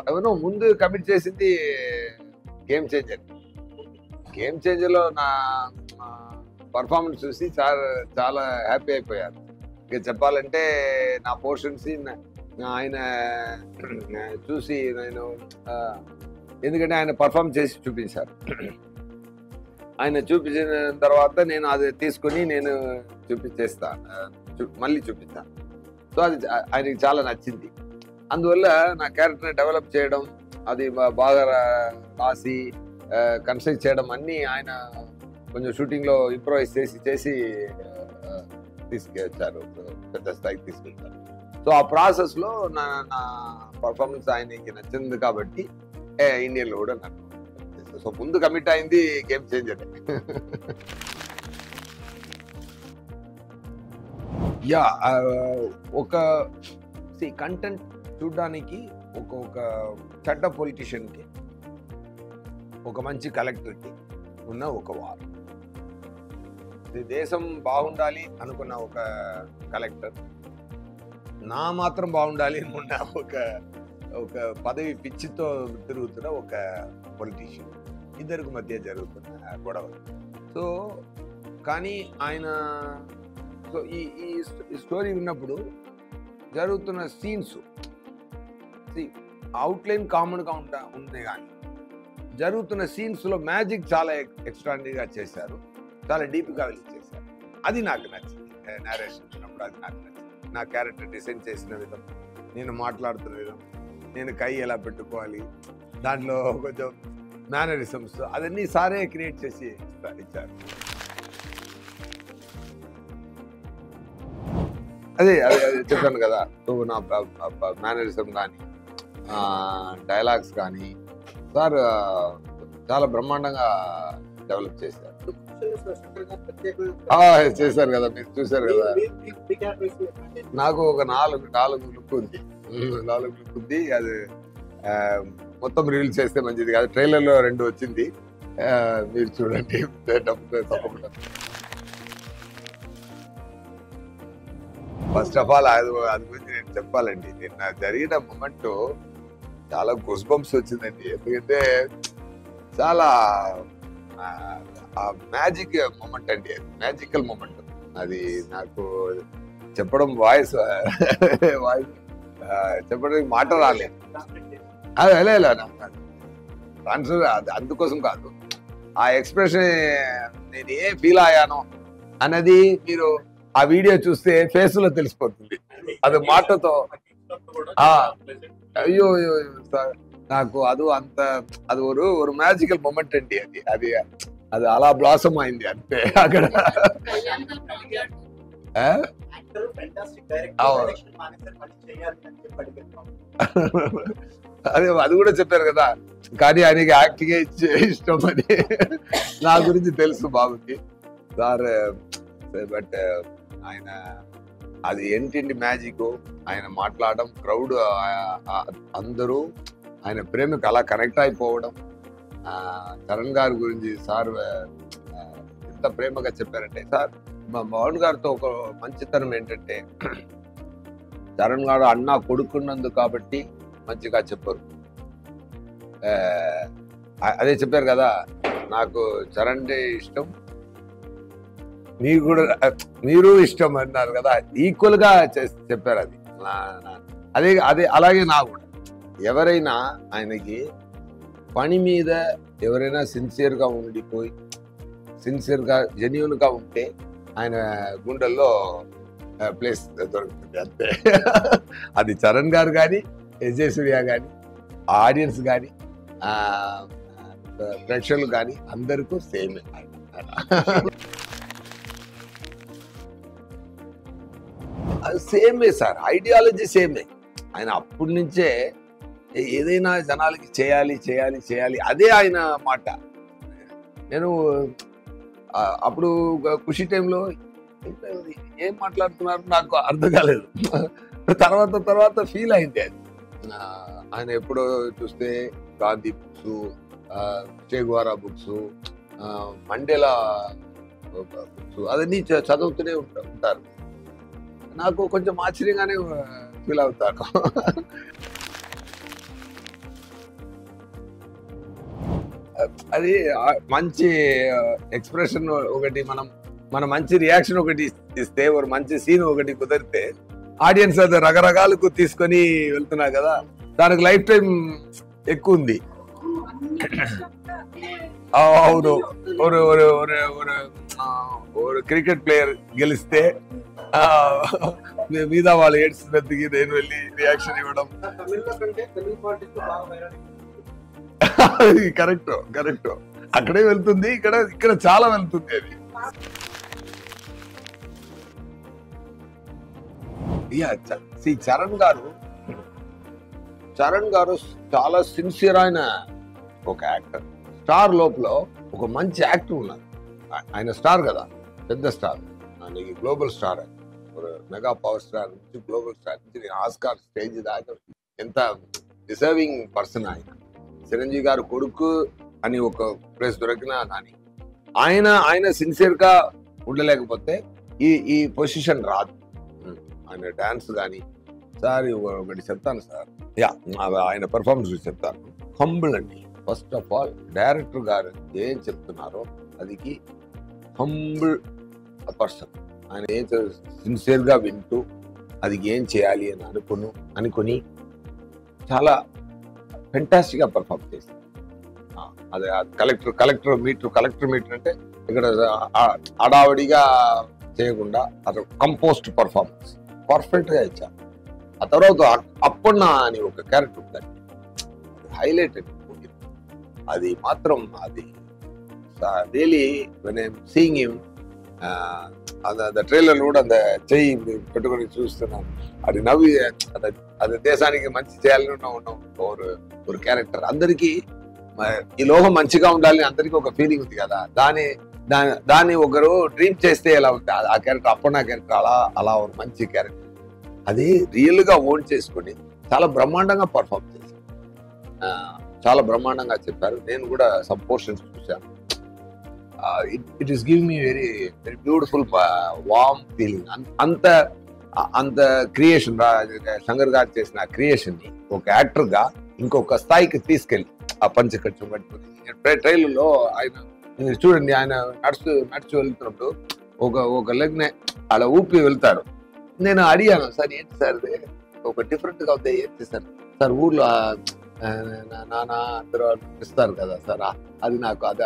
అవును, ముందు కమిట్ చేసింది గేమ్ చేంజర్. గేమ్ చేంజర్లో నా పర్ఫార్మెన్స్ చూసి చాలా హ్యాపీ అయిపోయారు. ఇక చెప్పాలంటే నా పోర్షన్స్ ఆయన చూసి నేను ఎందుకంటే ఆయన పర్ఫార్మ్ చేసి చూపించారు. ఆయన చూపించిన తర్వాత నేను అది తీసుకుని నేను మళ్ళీ చూపిస్తాను. సో అది ఆయనకి చాలా నచ్చింది. అందువల్ల నా క్యారెక్టర్ని డెవలప్ చేయడం, అది బాగా రాసి కన్స్ట్రక్ట్ చేయడం అన్నీ ఆయన కొంచెం షూటింగ్లో ఇంప్రూవైజ్ చేసి తీసుకెళ్తారు, పెద్ద స్థాయికి తీసుకెళ్తారు. సో ఆ ప్రాసెస్లో నా పర్ఫార్మెన్స్ ఆయనకి నచ్చింది కాబట్టి ఇండియన్లో కూడా నాకు. సో ముందు కమిట్ అయింది గేమ్ చేంజర్. ఒక కంటెంట్ చూడడానికి ఒక చెడ్డ పొలిటీషియన్కి, ఒక మంచి కలెక్టర్కి ఉన్న ఒక వార్. దేశం బాగుండాలి అనుకున్న ఒక కలెక్టర్, నా మాత్రం బాగుండాలి అనుకున్న ఒక పదవి పిచ్చితో తిరుగుతున్న ఒక పొలిటీషియన్, ఇద్దరికి మధ్య జరుగుతున్న గొడవ. సో కానీ ఆయన ఈ స్టోరీ విన్నప్పుడు జరుగుతున్న సీన్స్ అవుట్లైన్ కామన్గా ఉంది, కానీ జరుగుతున్న సీన్స్లో మ్యాజిక్ చాలా ఎక్స్ట్రాడినరీగా చేశారు, చాలా డీప్గా వెళ్ళి చేశారు. అది నాకు నచ్చింది. నేరేషన్ విన్నప్పుడు అది నాకు నచ్చింది. నా క్యారెక్టర్ డిజైన్ చేసిన విధం, నేను మాట్లాడుతున్న విధం, నేను కై ఎలా పెట్టుకోవాలి, దాంట్లో కొంచెం మేనరిజమ్స్, అదన్నీ సారే క్రియేట్ చేసి ఇచ్చారు. అదే చెప్పాను కదా. సో నా మేనరిజం కానీ డైలాగ్స్ కానీ సార్ చాలా బ్రహ్మాండంగా డెవలప్ చేశారు. చేశారు కదా, మీరు చూశారు కదా. నాకు ఒక నాలుగు లుక్ ఉంది. అది మొత్తం రివీల్ చేస్తే మంచిది కాదు. ట్రైలర్లో 2 వచ్చింది, మీరు చూడండి తప్పకుండా. ఫస్ట్ ఆఫ్ ఆల్ అది గురించి నేను చెప్పాలండి. నిన్న జరిగిన మూమెంట్ చాలా గూస్ బంప్స్ వచ్చిందండి. ఎందుకంటే చాలా మ్యాజిక్ మూమెంట్ అండి, అది మ్యాజికల్ మూమెంట్. అది నాకు చెప్పడం వాయిస్ చెప్పడానికి మాట రాలేదు. అదే ఆన్సర్ అందుకోసం కాదు, ఆ ఎక్స్ప్రెషన్ నేను ఏం ఫీల్ అయ్యానో అన్నది మీరు ఆ వీడియో చూస్తే ఫేస్ లో తెలిసిపోతుంది. అది మాటతో అయ్యో నాకు అది ఒక మ్యాజికల్ మూమెంట్ అండి. అది అలా బ్లాసమ్ అయింది అంతే అక్కడ. అది కూడా చెప్పారు కదా, కానీ ఆయనకి యాక్టింగ్ ఇష్టం అని నా గురించి తెలుసు బాబుకి సార్. బట్ ఆయన అది ఏంటి మ్యాజిక్, ఆయన మాట్లాడడం, క్రౌడ్ అందరూ ఆయన ప్రేమకు అలా కనెక్ట్ అయిపోవడం. చరణ్ గారి గురించి సార్ ఎంత ప్రేమగా చెప్పారంటే, సార్ మా మోహన్ గారితో ఒక మంచితనం ఏంటంటే, చరణ్ గారు అన్న కొడుకున్నందుకు కాబట్టి మంచిగా చెప్పరు. అదే చెప్పారు కదా, నాకు చరణ్ ఇష్టం, మీరు ఇష్టం అన్నారు కదా, ఈక్వల్ గా చెప్పారు. అదే అలాగే నా కూడా ఎవరైనా ఆయనకి పని మీద ఎవరైనా సిన్సియర్గా ఉండిపోయి సిన్సియర్గా జెన్యూన్గా ఉంటే ఆయన గుండెల్లో ప్లేస్ దొరుకుతుంది అంతే. అది చరణ్ గారు కానీ, విజయ్ సూర్య కానీ, ఆడియన్స్ కానీ, ప్రేక్షకులు కానీ అందరికీ సేమే. సేమే సార్, ఐడియాలజీ సేమే. ఆయన అప్పటి నుంచే ఏదైనా జనాలకి చేయాలి అదే ఆయన మాట. నేను అప్పుడు ఖుషి టైంలో ఏం మాట్లాడుతున్నారు నాకు అర్థం కాలేదు. తర్వాత ఫీల్ అయింది అది. ఆయన ఎప్పుడో చూస్తే గాంధీ బుక్స్, చే గువారా బుక్స్, మండేలా బుక్స్ అవన్నీ చదువుతూనే ఉంటారు. నాకు కొంచెం ఆశ్చర్యంగానే ఫీల్ అవుతాను. అది మంచి ఎక్స్ప్రెషన్ ఒకటి, మన మంచి రియాక్షన్ ఒకటి ఇస్తే, ఒక మంచి సీన్ ఒకటి కుదిరితే ఆడియన్స్ అది రకరకాలకు తీసుకొని వెళ్తున్నారు కదా, దానికి లైఫ్ టైం ఎక్కువ ఉంది. అవును, ஒரு క్రికెట్ ప్లేయర్ గెలిస్తే మీద వాళ్ళు ఏడ్చినందుకు నేను వెళ్ళి రియాక్షన్ ఇవ్వడం. కరెక్ట్, అక్కడే వెళ్తుంది, ఇక్కడ చాలా వెళ్తుంది అది. చరణ్ గారు చాలా సిన్సియర్ అయిన ఒక యాక్టర్. స్టార్ లోపల ఒక మంచి యాక్టర్ ఉన్నారు. ఆయన స్టార్ కదా, పెద్ద స్టార్, ఆయనకి global star, mega power star నుంచి గ్లోబల్ స్టార్ నుంచి ఆస్కార్ స్టేజ్ దాకా ఎంత డిజర్వింగ్ పర్సన్ ఆయన. చిరంజీవి గారు కొడుకు అని ఒక ప్లేస్ దొరికినా కానీ ఆయన సిన్సియర్ గా ఉండలేకపోతే ఈ పొజిషన్ రాదు. ఆయన డాన్స్ కానీ, సార్ ఒకటి చెప్తాను సార్, ఆయన పెర్ఫార్మెన్స్ చెప్తాను. హంబుల్ అండి. ఫస్ట్ ఆఫ్ ఆల్ డైరెక్టర్ గారు ఏం చెప్తున్నారో అదికి హంబుల్ పర్సన్. ఆయన ఏం సిన్సియర్ గా వింటూ అది ఏం చేయాలి అని అనుకుని చాలా ఫెంటాస్టిక్ గా పర్ఫార్మ్ చేశారు. అదే కలెక్టర్ మీటర్ అంటే ఇక్కడ అడావడిగా చేయకుండా అది కంపోస్ట్ పర్ఫార్మెన్స్ పర్ఫెక్ట్ గా ఇచ్చారు. ఆ తర్వాత అప్పన్న అని ఒక క్యారెక్టర్ ఉందండి, హైలైటెడ్. అది మాత్రం అది really when I'm seeing him, அந்த ట్రైలర్ కూడా అంత చెయ్యి పెట్టుకొని చూస్తున్నాను. అది నవ్వి అది దేశానికి మంచి చేయాలని ఉన్న ఒక క్యారెక్టర్. అందరికీ ఈ లోకం మంచిగా ఉండాలని అందరికీ ఒక ఫీలింగ్ ఉంది కదా, దాన్ని ఒకరు డ్రీమ్ చేస్తే ఎలా ఉంది ఆ క్యారెక్టర్, అప్పన్న క్యారెక్టర్ అలా ఒక మంచి క్యారెక్టర్. అది రియల్ గా ఓన్ చేసుకుని చాలా బ్రహ్మాండంగా పర్ఫార్మ్ చేశారు, చాలా బ్రహ్మాండంగా చెప్పారు. నేను కూడా సమ్ పోర్షన్స్ చూశాను. It is give me very very beautiful warm feeling. అంత క్రియేషన్, శంకర్ గారు చేసిన క్రియేషన్ ని ఒక యాక్టర్ గా ఇంకొక స్థాయికి తీసుకెళ్ళి ఆ పంచకట్టు పట్టుకుని ట్రైలర్లో ఆయన చూడండి, ఆయన నడుచు వెళ్తున్నప్పుడు ఒక లెగ్ నే అలా ఊపి వెళ్తారు. నేను అడిగాను, సార్ ఏంటి సార్ ఒక డిఫరెంట్ గా ఉంది, ఏంటి సార్ ఊర్లో నాన్న అందరూ ఇస్తారు కదా సార్, అది నాకు అది.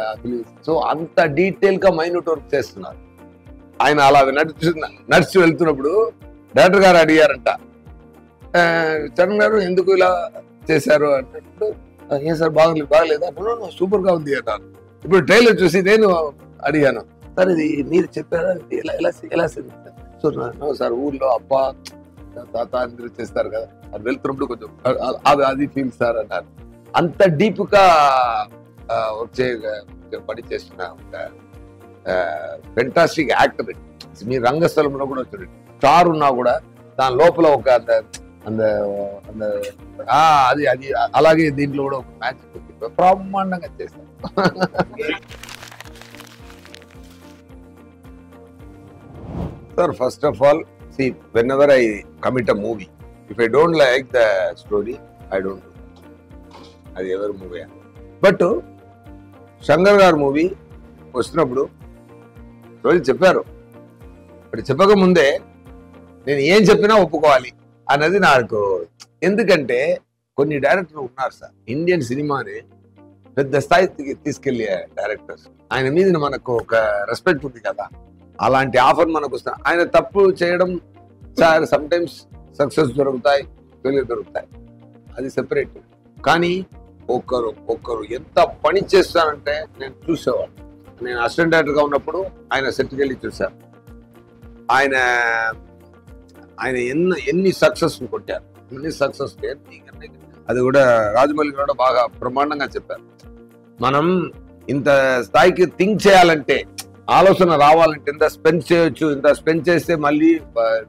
సో అంత డీటెయిల్ గా మైన్యూట్ వర్క్ చేస్తున్నారు ఆయన. అలా నడిచి వెళ్తున్నప్పుడు డైరెక్టర్ గారు అడిగారంట, చరణ్ గారు ఎందుకు ఇలా చేశారు అన్నప్పుడు, ఏం సార్ బాగలేదా? సూపర్ గా ఉంది అన్నారు. ఇప్పుడు ట్రైలర్ చూసి నేను అడిగాను, సార్ ఇది మీరు చెప్పారా, ఎలా సో సార్ ఊర్లో అప్ప తాత అందరూ చేస్తారు కదా, అది వెళ్తున్నప్పుడు కొంచెం అది ఫీల్ సార్ అన్నారు. అంత డీప్ గా వచ్చే పని చేసిన ఫెంటాస్టిక్ యాక్టర్. మీ రంగస్థలంలో కూడా చూడండి, స్టార్ ఉన్నా కూడా దాని లోపల ఒక అది అలాగే దీంట్లో కూడా ఒక మ్యాచ్ బ్రహ్మాండంగా చేస్తారు. Sir first of all, see, whenever I commit a movie, if I don't like the story, I don't do it. అది ఎవరి మూవీ. బట్ శంకర్ గారు మూవీ వస్తున్నప్పుడు రోజు చెప్పారు, బట్ చెప్పక ముందే నేను ఏం చెప్పినా ఒప్పుకోవాలి అన్నది నాకు. ఎందుకంటే కొన్ని డైరెక్టర్లు ఉన్నారు సార్, ఇండియన్ సినిమాని పెద్ద స్థాయికి తీసుకెళ్లే డైరెక్టర్స్. ఆయన మీద మనకు ఒక రెస్పెక్ట్ ఉంది కదా, అలాంటి ఆఫర్ మనకు వస్తుంది. ఆయన తప్పు చేయడం సార్, సమ్ టైమ్స్ సక్సెస్ దొరుకుతాయి, ఫెయిల్యూర్ దొరుకుతాయి, అది సెపరేట్. కానీ ఒకరు ఎంత పని చేస్తారంటే నేను చూసేవాడు. నేను అసిస్టెంట్ డైరెక్టర్ గా ఉన్నప్పుడు ఆయన సెట్కి వెళ్ళి చూశాను. ఆయన ఎన్ని సక్సెస్ కొట్టారు, ఎన్ని సక్సెస్. అది కూడా రాజమౌళి కూడా బాగా బ్రహ్మాండంగా చెప్పారు. మనం ఇంత స్థాయికి థింక్ చేయాలంటే, ఆలోచన రావాలంటే ఇంత స్పెండ్ చేయొచ్చు, ఇంత స్పెండ్ చేస్తే మళ్ళీ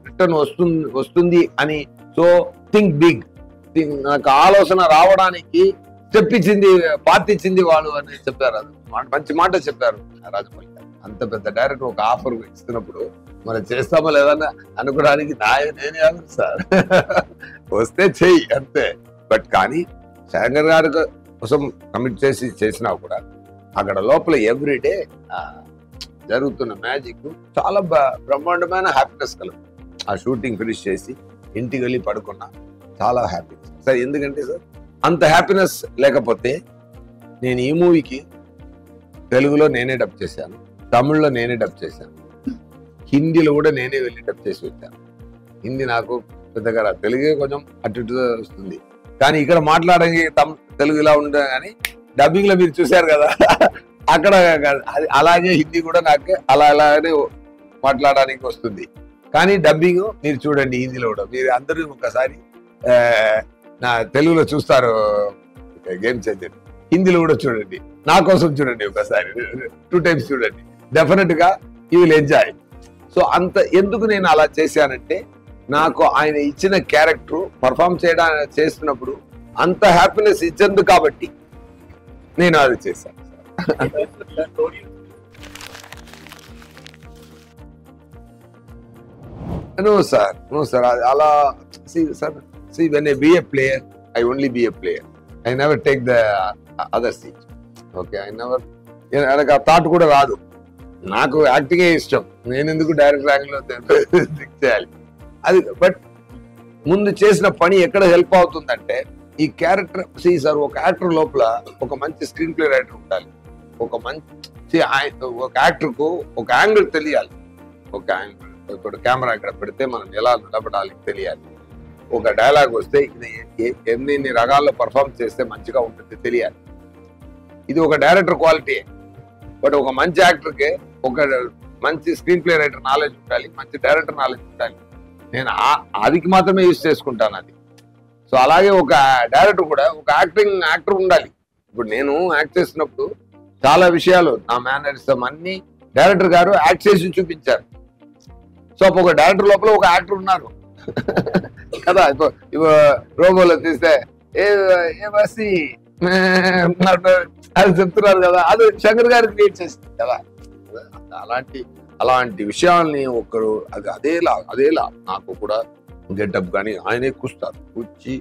రిటర్న్ వస్తుంది అని. So think big. నాకు ఆలోచన రావడానికి స్టెప్ ఇచ్చింది, పార్టీ ఇచ్చింది వాళ్ళు అని చెప్పారు. అది మంచి మాట చెప్పారు రాజమౌళి గారు. అంత పెద్ద డైరెక్టర్ ఒక ఆఫర్ ఇస్తున్నప్పుడు మనం చేస్తామో లేదన్నా అనుకోవడానికి నేనే ఆఫర్ సార్, వస్తే చెయ్యి అంతే. బట్ కానీ శంకర్ గారి కోసం కమిట్ చేసినా కూడా అక్కడ లోపల ఎవ్రీడే జరుగుతున్న మ్యాజిక్ చాలా బ్రహ్మాండమైన హ్యాపీనెస్ కలదు. ఆ షూటింగ్ ఫినిష్ చేసి ఇంటికి వెళ్ళి పడుకున్నా చాలా హ్యాపీనెస్ సార్. ఎందుకంటే సార్ అంత హ్యాపీనెస్ లేకపోతే నేను ఈ మూవీకి తెలుగులో నేనే డబ్ చేశాను, తమిళ్లో నేనే డబ్ చేశాను, హిందీలో కూడా నేనే వెళ్ళి డబ్ చేసి వచ్చాను. హిందీ నాకు పెద్దగా తెలుగే కొంచెం అటు ఇటు వస్తుంది, కానీ ఇక్కడ మాట్లాడడానికి తెలుగు ఇలా ఉండదు. కానీ డబ్బింగ్ లో మీరు చూశారు కదా అక్కడ అలాగే హిందీ కూడా నాకు అలాగే మాట్లాడడానికి వస్తుంది. కానీ డబ్బింగ్ మీరు చూడండి హిందీలో కూడా. మీరు అందరూ ఒకసారి నా తెలుగులో చూస్తారు గేమ్ చేంజర్, హిందీలో కూడా చూడండి, నా కోసం చూడండి ఒకసారి, 2 times చూడండి, డెఫినెట్ గా యూ విల్ ఎంజాయ్. సో అంత ఎందుకు నేను అలా చేశానంటే నాకు ఆయన ఇచ్చిన క్యారెక్టర్ పర్ఫామ్ చేస్తున్నప్పుడు అంత హ్యాపీనెస్ ఇచ్చింది కాబట్టి నేను అది చేశాను. No sir, అలా see when I be a player, I only be a player. I never take the other seat. Okay, నాకు ఆ థాట్ కూడా రాదు. నాకు యాక్టింగే ఇష్టం, నేను ఎందుకు డైరెక్ట్ ర్యాంక్ లో చేయాలి అది. బట్ ముందు చేసిన పని ఎక్కడ హెల్ప్ అవుతుందంటే ఈ క్యారెక్టర్ సార్, ఒక యాక్టర్ లోపల ఒక మంచి స్క్రీన్ ప్లే రైటర్ ఉండాలి, ఒక యాక్టర్ కు ఒక యాంగిల్ తెలియాలి, ఒక యాంగిల్ ఇప్పుడు కెమెరా ఇక్కడ పెడితే మనం ఎలా నిలబడాలి తెలియాలి, ఒక డైలాగ్ వస్తే ఇది ఎన్ని రకాల్లో పర్ఫామ్ చేస్తే మంచిగా ఉంటుంది తెలియాలి. ఇది ఒక డైరెక్టర్ క్వాలిటీ. బట్ ఒక మంచి యాక్టర్కి ఒక మంచి స్క్రీన్ ప్లే రైటర్ నాలెడ్జ్ ఉండాలి, మంచి డైరెక్టర్ నాలెడ్జ్ ఉండాలి. నేను అదికి మాత్రమే యూజ్ చేసుకుంటాను అది. సో అలాగే ఒక డైరెక్టర్ కూడా ఒక యాక్టర్ ఉండాలి. ఇప్పుడు నేను యాక్ట్ చేసినప్పుడు చాలా విషయాలు నా మేనరిజం అన్ని డైరెక్టర్ గారు యాక్ట్ చేసి చూపించారు. సో ఒక డైరెక్టర్ లోపల ఒక యాక్టర్ ఉన్నారు కదా. ఇప్పుడు రోబోలో తీస్తే అది చెప్తున్నారు కదా, అది శంకర్ గారు క్రియేట్ చేస్తుంది కదా. అలాంటి విషయాల్ని ఒకరు అదేలా నాకు కూడా గెటప్ కానీ ఆయనే కూర్చి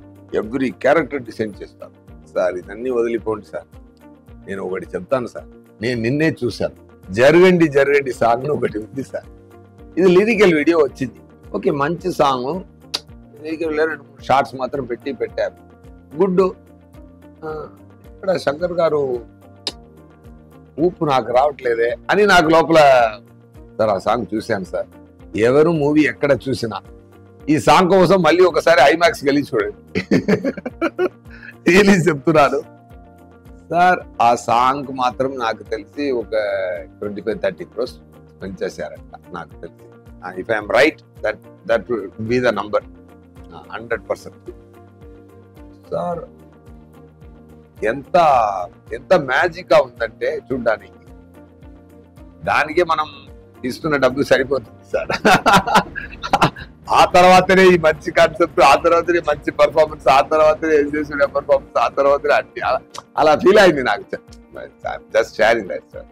ఎవ్రీ క్యారెక్టర్ డిసైన్ చేస్తారు. సార్ ఇదన్నీ వదిలిపోండి సార్, నేను ఒకటి చెప్తాను సార్, నేను నిన్నే చూశాను, జరగండి సాంగ్ ఒకటి ఉంది సార్. ఇది లిరికల్ వీడియో వచ్చింది, ఓకే మంచి సాంగ్, లిరికల్ 2-3 షార్ట్స్ మాత్రం పెట్టారు, గుడ్. ఇక్కడ శంకర్ గారు ఊపు నాకు రావట్లేదే అని నాకు లోపల సార్ ఆ సాంగ్ చూశాను సార్. ఎవరు మూవీ ఎక్కడ చూసినా ఈ సాంగ్ కోసం మళ్ళీ ఒకసారి ఐమాక్స్ వెళ్ళి చూడండి చెప్తున్నాను సార్. ఆ సాంగ్ మాత్రం నాకు తెలిసి ఒక 25-30 crores స్పెండ్ చేశారంట నాకు తెలిసి. If I'm right that will be the number 100%. Sir ఎంత మ్యాజిక్ గా ఉందంటే చూడ్డానికి, దానికే మనం ఇస్తున్న డబ్బు సరిపోతుంది సార్. ఆ తర్వాతనే ఈ మంచి కాన్సెప్ట్, ఆ తర్వాతనే మంచి పర్ఫార్మెన్స్, ఆ తర్వాతనే చేసిన పర్ఫార్మెన్స్, ఆ తర్వాతనే అన్ని అలా ఫీల్ అయింది నాకు. Just sharing that sir.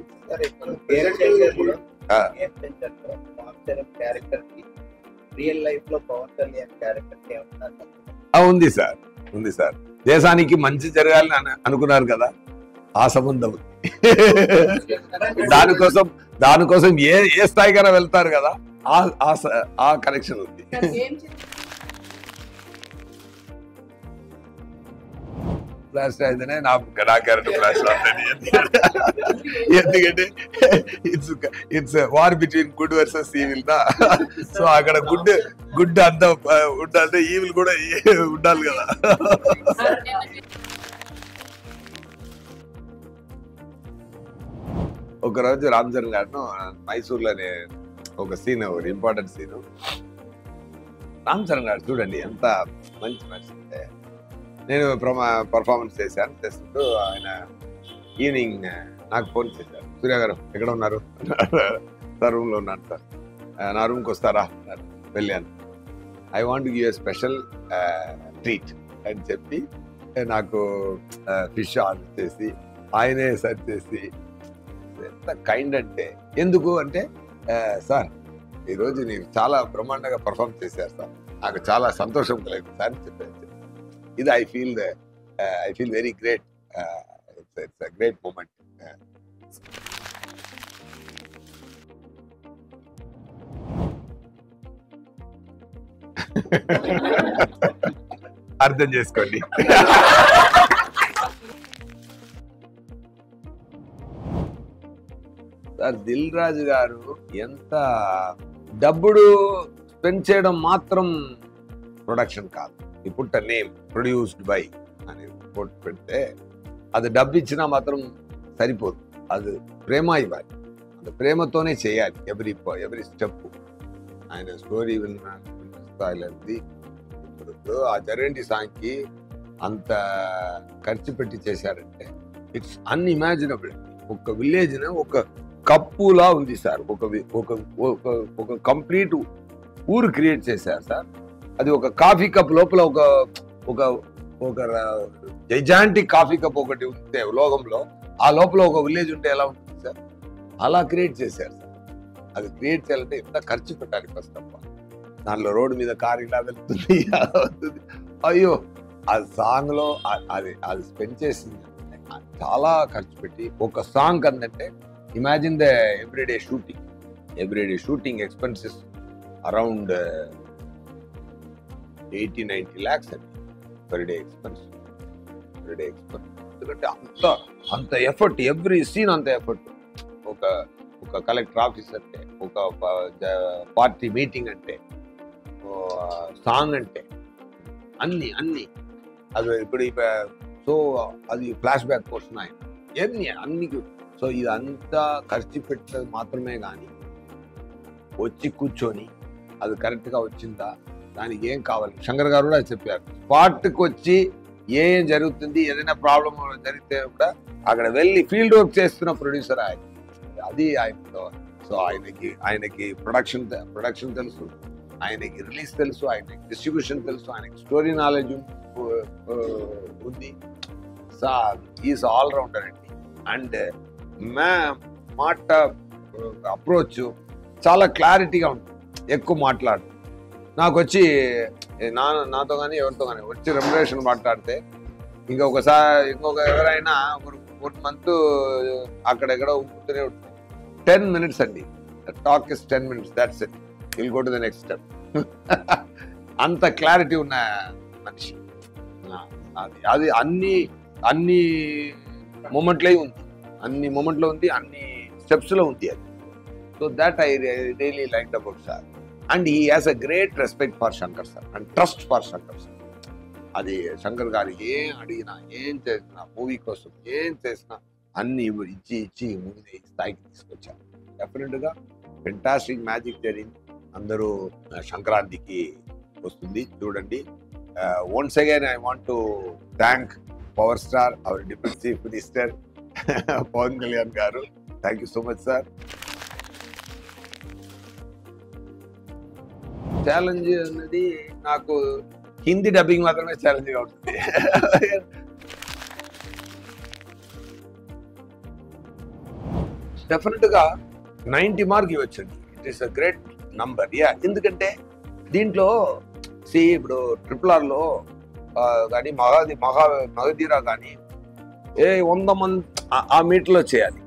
ఉంది సార్. దేశానికి మంచి జరగాలని అనుకున్నారు కదా, ఆ సంబంధం దానికోసం ఏ స్థాయికైనా వెళ్తారు కదా, ఆ కనెక్షన్ ఉంది. బ్లాస్ట్ అయితేనే నా క్యారెక్టర్ బ్లాస్ట్ అవుతుంది. ఎందుకంటే it's war between good versus evil దా. సో అక్కడ గుడ్ అంతా ఉండాలంటే ఈవిల్ కూడా ఉండాలి కదా. ఒకరోజు రామ్ చరణ్ గారు మైసూర్లోనే ఒక సీన్, ఒక ఇంపార్టెంట్ సీన్. రామ్ చరణ్ గారు చూడండి ఎంత మంచి మనిషి అంటే, నేను పర్ఫార్మెన్స్ చేస్తుంటూ ఆయన ఈవినింగ్ నాకు ఫోన్ చేశారు, సూర్య గారు ఎక్కడ ఉన్నారు? సార్ రూమ్లో ఉన్నాను సార్, నా రూమ్కి వస్తారా అన్నారు. వెళ్ళాను. I want give a special treat అని చెప్పి నాకు ఫిష్ ఆర్డర్ చేసి ఆయనే సర్వ్ చేసి, ఎంత కైండ్ అంటే. ఎందుకు అంటే సార్ ఈరోజు మీరు చాలా బ్రహ్మాండంగా పర్ఫార్మ్ చేశారు సార్, నాకు చాలా సంతోషం కలిగింది సార్ చెప్పారు. ఇది I feel very great. It's a great moment. అర్థం చేసుకోండి. సార్ దిల్ రాజు గారు ఎంత డబ్బుడు స్పెండ్ చేయడం మాత్రం ప్రొడక్షన్ కాదు. ఇప్పుడు నేమ్ ప్రొడ్యూస్డ్ బై అని కోట్ పెడితే అది డబ్బు ఇచ్చినా మాత్రం సరిపోదు, అది ప్రేమ ఇవ్వాలి, అది ప్రేమతోనే చేయాలి ఎవ్రీ స్టెప్. ఆయన స్టోరీ విన్నది ఇప్పుడు ఆ జరేంటి సాంగ్కి అంత ఖర్చు పెట్టి చేశారంటే ఇట్స్ అన్ఇమాజినబుల్. ఒక విలేజ్ ఒక కప్పులా ఉంది సార్, ఒక కంప్లీట్ ఊరు క్రియేట్ చేశారు సార్. అది ఒక కాఫీ కప్ లోపల ఒక జైజాంటిక్ కాఫీ కప్ ఒకటి ఉంటే లోకంలో, ఆ లోపల ఒక విలేజ్ ఉంటే ఎలా ఉంటుంది సార్? అలా క్రియేట్ చేశారు సార్. అది క్రియేట్ చేయాలంటే ఎంత ఖర్చు పెట్టాలి ఫస్ట్ ఆఫ్ ఆల్. దాంట్లో రోడ్డు మీద కారు ఇలా వెళ్తుంది, అయ్యో ఆ సాంగ్ లో అది స్పెండ్ చేసింది చాలా ఖర్చు పెట్టి ఒక సాంగ్ అందంటే imagine the everyday shooting expenses around 80-90 lakhs అండి పర్ డే ఎక్స్పెన్స్. ఎందుకంటే అంత ఎఫర్ట్, ఎవ్రీ సీన్ అంత ఎఫర్ట్. ఒక కలెక్టర్ ఆఫీస్ అంటే, ఒక పార్టీ మీటింగ్ అంటే, సాంగ్ అంటే అన్ని అది ఇప్పుడు సో అది ఫ్లాష్ బ్యాక్ పోర్షన్ అన్ని. సో ఇదంతా ఖర్చు పెట్టేది మాత్రమే కానీ వచ్చి కూర్చొని అది కరెక్ట్గా వచ్చిందా, దానికి ఏం కావాలి శంకర్ గారు కూడా చెప్పారు. స్పాట్కి వచ్చి ఏం జరుగుతుంది, ఏదైనా ప్రాబ్లం జరిగితే కూడా అక్కడ వెళ్ళి ఫీల్డ్ వర్క్ చేస్తున్న ప్రొడ్యూసర్ ఆయన. అది ఆయనతో. సో ఆయనకి ప్రొడక్షన్ తెలుసు, ఆయనకి రిలీజ్ తెలుసు, ఆయనకి డిస్ట్రిబ్యూషన్ తెలుసు, ఆయనకి స్టోరీ నాలెడ్జ్ ఉంది. ఈజ్ ఆల్ రౌండర్ అండి. అండ్ మాట అప్రోచ్ చాలా క్లారిటీగా ఉంటుంది, ఎక్కువ మాట్లాడు. నాకు వచ్చి నాతో కానీ ఎవరితో కానీ వచ్చి రెమ్యునరేషన్ మాట్లాడితే ఇంకొక ఎవరైనా ఒక మంత్ అక్కడెక్కడో ఉంటూనే ఉంటుంది. 10 minutes అండి, talk is 10 minutes, that's it, will go to the next step. అంత క్లారిటీ ఉన్న మనిషి. అది అన్ని మూమెంట్లో ఉంది, అన్ని స్టెప్స్లో ఉంది అది. So that I really liked about sir. And he has a great respect for Shankar sir and trust for Shankar sir. అది శంకర్ గారు ఏం అడిగినా, ఏం చేసినా, మూవీ కోసం ఏం చేసినా అన్ని ఇచ్చి మూవీ స్థాయికి తీసుకొచ్చారు. డెఫినెట్గా ఫెంటాస్టిక్ మ్యాజిక్ జరిగింది. అందరూ సంక్రాంతికి వస్తుంది చూడండి. Once again I want to thank power star, our deputy chief minister Pawan Kalyan గారు. Thank you so much sir. Challenge అనేది నాకు హిందీ డబ్బింగ్ మాత్రమే ఛాలెంజ్గా ఉంటుంది. డెఫినెట్గా 90 మార్క్ ఇవ్వచ్చండి. It is a great number. ఎందుకంటే దీంట్లో ఇప్పుడు RRRలో కానీ మగధీరా కానీ 100 మంది ఆ మీటర్లో చేయాలి,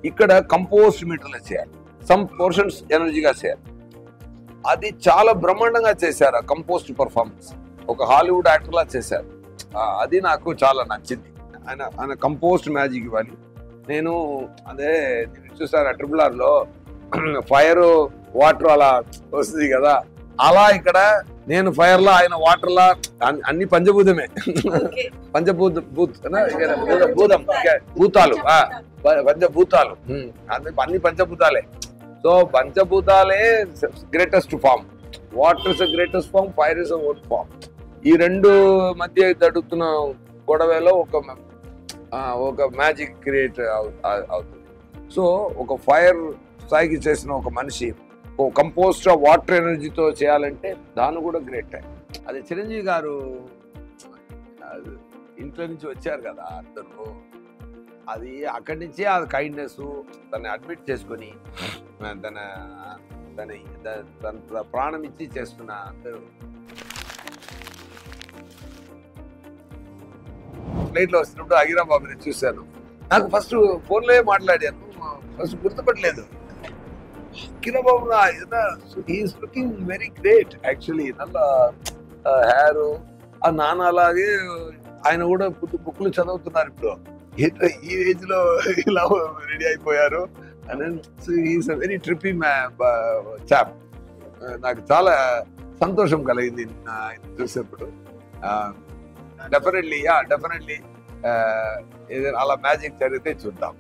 ఇక్కడ కంపోజ్డ్ మీటర్లో చేయాలి, సమ్ పోర్షన్స్ ఎనర్జీగా చేయాలి. అది చాలా బ్రహ్మాండంగా చేశారు. ఆ కంపోజ్డ్ పర్ఫార్మెన్స్ ఒక హాలీవుడ్ యాక్టర్లా చేశారు. అది నాకు చాలా నచ్చింది. ఆయన కంపోజ్డ్ మ్యాజిక్ ఇవ్వాలి. నేను చూసాను RRRలో ఫైర్ వాటర్ అలా వస్తుంది కదా, అలా ఇక్కడ నేను ఫైర్ లా, ఆయన వాటర్ లా, అన్ని పంచభూతమే. పంచభూతాలు అన్ని పంచభూతాలే. సో పంచభూతాలే greatest form. Water is greatest form, fire is own form. ఈ రెండు మధ్య జరుగుతున్న గొడవలో ఒక మ్యాజిక్ క్రియేట్ అవుతుంది. సో ఒక ఫైర్ స్థాయికి చేసిన ఒక మనిషి కంపోస్ట్ వాటర్ ఎనర్జీతో చేయాలంటే దాన్ని కూడా గ్రేట్. అది చిరంజీవి గారు ఇంట్లో నుంచి వచ్చారు కదా అందరూ, అది అక్కడి నుంచే ఆ కైండ్నెస్ దాన్ని అడ్మిట్ చేసుకొని తన ప్రాణం ఇచ్చి చేస్తున్న అందరూ. ఫ్లైట్లో వస్తున్నప్పుడు అగిరా బాబుని చూశాను. నాకు ఫస్ట్ ఫోన్లో మాట్లాడాను, ఫస్ట్ గుర్తుపట్టలేదు. Kirababu is looking very great actually. నల్ల హెయిర్, ఆ నాన్నలాగే ఆయన కూడా బుక్లు చదువుతున్నారు ఇప్పుడు. ఈ ఏజ్ లో ఇలా రెడీ అయిపోయారు. Is a very trippy chap. నాకు చాలా సంతోషం కలిగింది చూసేప్పుడు. డెఫినెట్లీ ఏదైనా అలా మ్యాజిక్ జరిగితే చూద్దాం.